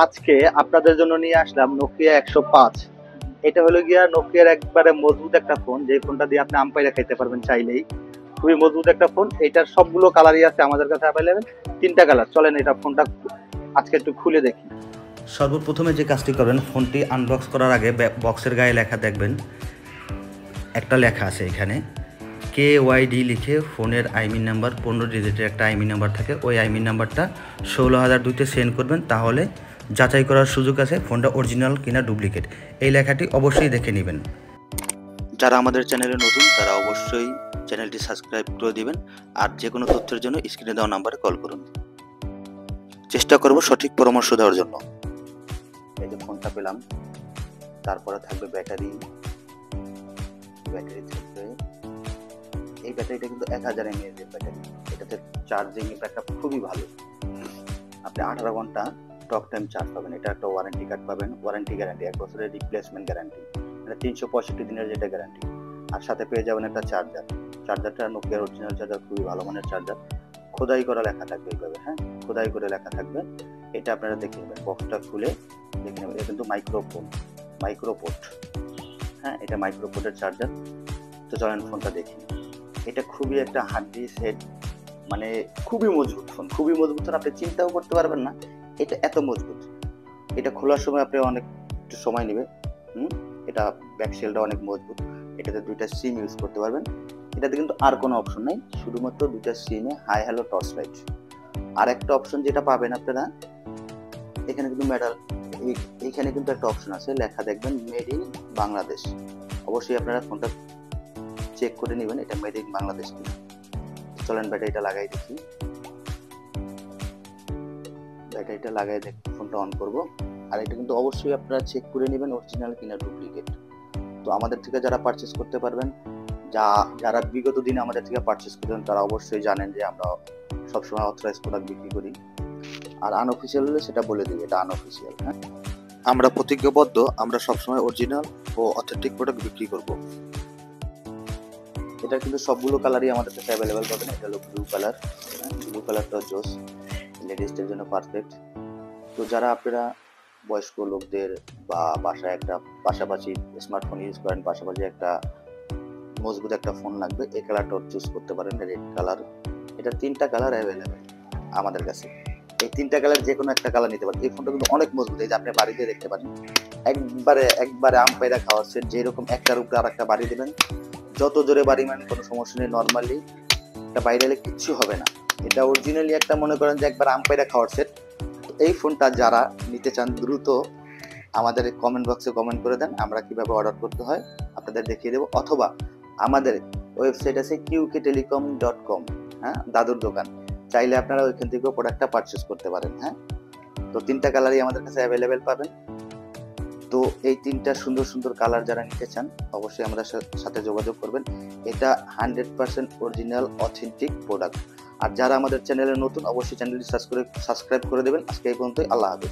আজকে আপনাদের জন্য নিয়ে আসলাম নোকিয়া 105। এটা হলো গিয়া নোকিয়ার একবারে মজবুত একটা ফোন, যে ফোনটা দিয়ে আপনি আম পাইরা খাইতে পারবেন চাইলেই। খুবই মজবুত একটা ফোন। এটার সবগুলো কালারই আছে আমাদের কাছে অ্যাভেলেবেল। তিনটা কালার। চলেন এটা ফোনটা আজকে একটু খুলে দেখি। সর্বপ্রথমে যে কাজটি করবেন, ফোনটি আনবক্স করার আগে বক্সের গায়ে লেখা দেখবেন, একটা লেখা আছে এখানে KYD লিখে ফোনের আইমিন নাম্বার 15 ডিজিটের একটা আইমিন নাম্বার থাকে, ওই আইমিন নাম্বারটা 16,002-তে সেন্ড করবেন, তাহলে যাচাই করার সুযোগ আছে ফোনটা অরিজিনাল কিনা ডুপ্লিকেট। এই লেখাটি অবশ্যই দেখে নেবেন। যারা আমাদের চ্যানেলে নতুন তারা অবশ্যই চ্যানেলটি সাবস্ক্রাইব করে দিবেন, আর যে কোনো তথ্যের জন্য স্ক্রিনে দেওয়া নাম্বারে কল করুন। চেষ্টা করব সঠিক পরামর্শ দেওয়ার জন্য। এই যে ফোনটা পেলাম, তারপরে থাকবে ব্যাটারি থাকবে। এই ব্যাটারিটা কিন্তু 1000 mAh এর ব্যাটারি। এটাতে চার্জিং ব্যাকআপ খুবই ভালো। আপনি 18 ঘন্টা টক টাইম চার্জ পাবেন। এটা একটা ওয়ারেন্টি কার্ড পাবেন, ওয়ারেন্টি গ্যারান্টি 1 বছরের রিপ্লেসমেন্ট গ্যারান্টি, এটা 365 দিনের যেটা গ্যারান্টি। আর সাথে পেয়ে যাবেন একটা চার্জার। চার্জারটা নোকিয়ার অরিজিনাল চার্জার, খুবই ভালো মানের চার্জার। খোদাই করা লেখা থাকবে এইভাবে, হ্যাঁ, খোদাই করে লেখা থাকবে। এটা আপনারা দেখে নেবেন, বক্সটা খুলে দেখে নেবেন। এটা কিন্তু মাইক্রোপোর্ট, হ্যাঁ, এটা মাইক্রোপোর্টের চার্জার। তো চলেন ফোনটা দেখি। এটা খুবই একটা হার্ডি সেট, মানে খুবই মজবুত ফোন, খুবই মজবুত ফোন। আপনি চিন্তাও করতে পারবেন না এটা এত মজবুত। এটা খোলার সময় আপনি অনেক একটু সময় নেবে। এটা ব্যাকশেলটা অনেক মজবুত। এটাতে 2টা সিম ইউজ করতে পারবেন। এটাতে কিন্তু আর কোনো অপশন নাই, শুধুমাত্র 2টা সিমে হাই হ্যালো টর্চ লাইট। আর একটা অপশন যেটা পাবেন আপনারা, এখানে কিন্তু এইখানে কিন্তু একটা অপশন আছে, লেখা দেখবেন মেড ইন বাংলাদেশ। অবশ্যই আপনারা ফোনটা চেক করে নেবেন এটা মেড ইন বাংলাদেশ কিনা। চলেন ব্যাটারিটা লাগাই দেখি। ব্যাটারিটা লাগাই দেখি, ফোনটা অন করব। আর এটা কিন্তু অবশ্যই আপনারা চেক করে নেবেন অরিজিনাল কিনা ডুপ্লিকেট। তো আমাদের থেকে যারা পারচেস করতে পারবেন, যারা বিগত দিনে আমাদের থেকে পারচেস করতেন, তারা অবশ্যই জানেন যে আমরা সবসময় অথরাইজ প্রোডাক্ট বিক্রি করি। আর আনঅফিসিয়াল হলে সেটা বলে দিই, এটা আনঅফিসিয়াল। হ্যাঁ, আমরা প্রতিজ্ঞাবদ্ধ, আমরা সবসময় অরিজিনাল ও অথেন্টিক প্রোডাক্ট বিক্রি করব। এটা কিন্তু সবগুলো কালারই আমাদের কাছে অ্যাভেলেবেল পাবেন। এটা হলো ব্লু কালার, ব্লু কালারটা জোস, লেডিসদের জন্য পারফেক্ট। তো যারা আপনারা বয়স্ক লোকদের বা বাসায় একটা পাশাপাশি স্মার্টফোন ইউজ করেন, পাশাপাশি একটা মজবুত একটা ফোন লাগবে, এই কালারটা চুজ করতে পারেন, রেড কালার। এটা 3টা কালার অ্যাভেলেবেল আমাদের কাছে। এই 3টা কালার যে কোনো একটা কালার নিতে পারেন। এই ফোনটা কিন্তু অনেক মজবুত, এই যে আপনি বাড়িতে দেখতে পারেন, একবারে আম পায়রা খাওয়ার সেট। যেরকম একটার উপরে আর একটা বাড়ি দেবেন, যত জোরে বাড়ি মানে কোনো সমস্যা নেই। নর্মালি এটা বাইরে এলে কিচ্ছু হবে না। এটা অরিজিনালি একটা মনে করেন যে একবার আম পায়রা খাওয়ার সেট। এই ফোনটা যারা নিতে চান দ্রুত আমাদের কমেন্ট বক্সে কমেন্ট করে দেন, আমরা কিভাবে অর্ডার করতে হয় আপনাদের দেখিয়ে দেবো। অথবা আমাদের ওয়েবসাইট আছে qktelecom.com, হ্যাঁ, দাদুর দোকান। চাইলে আপনারা ওইখান থেকে প্রোডাক্টটা পারচেস করতে পারেন। হ্যাঁ, তো 3টা কালারই আমাদের কাছে অ্যাভেলেবেল পাবেন। তো এই 3টা সুন্দর সুন্দর কালার যারা নিতে চান, অবশ্যই আমাদের সাথে যোগাযোগ করবেন। এটা 100% অরিজিনাল অথেন্টিক প্রোডাক্ট। আর যারা আমাদের চ্যানেলে নতুন, অবশ্যই চ্যানেলটি সাবস্ক্রাইব করে দেবেন। আজকে এই পর্যন্তই, আল্লাহ হাফেজ।